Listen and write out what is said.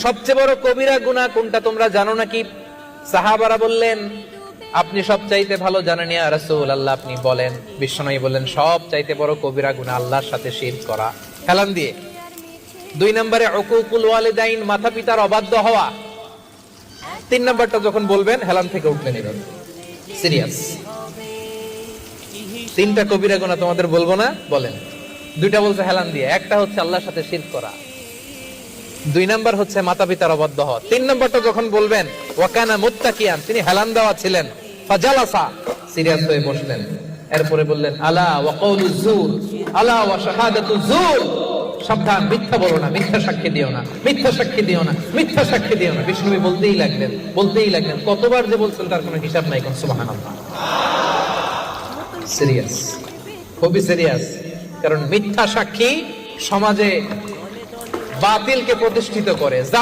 সবচেয়ে বড় কবিরা গুনাহ কোনটা তোমরা জানো নাকি? সাহাবারা বললেন, আপনি সব চাইতে ভালো জানেন ইয়া রাসূলুল্লাহ, আপনি বলেন। বিশ্বনবী বললেন, সব চাইতে বড় কবিরা গুনাহ আল্লাহর সাথে শিরক করা। হেলান দিয়ে। 2 নম্বরে উকুকুল ওয়ালিদাইন, মাতা পিতার অবাধ্য হওয়া। 3 নাম্বারটা যখন বলবেন হেলান থেকে উঠলেন। এভাবে সিরিয়াস। 3টা কবিরা গুনাহ তোমাদের বলবো না, বলেন। 2টা বলছে হেলান দিয়ে, একটা হচ্ছে আল্লাহর সাথে শিরক করা, 2 নাম্বার হচ্ছে মাতা পিতার অবাধ্য হওয়া। 3 নাম্বারটা যখন বলবেন, ওয়াকানা মুত্তাকিয়ান, তিনি হেলান দেওয়া ছিলেন, ফাজালাসা, সিরিয়াস হয়ে বসলেন। এরপরে বললেন, আলা ওয়া কাউলুজ জুর, আলা ওয়া শাহাদাতুজ জুর, সাবধান, মিথ্যা বলো না, মিথ্যা সাক্ষী দিও না, মিথ্যা সাক্ষী দিও না, মিথ্যা সাক্ষী দিও না। বিষ্ণু বলতেই লাগলেন, কতবার যে বলছেন তার কোনো হিসাব নাই। কোন সুবহানাল্লাহ। সিরিয়াস, খুবই সিরিয়াস। কারণ মিথ্যা সাক্ষী সমাজে বাতিলকে প্রতিষ্ঠিত করে।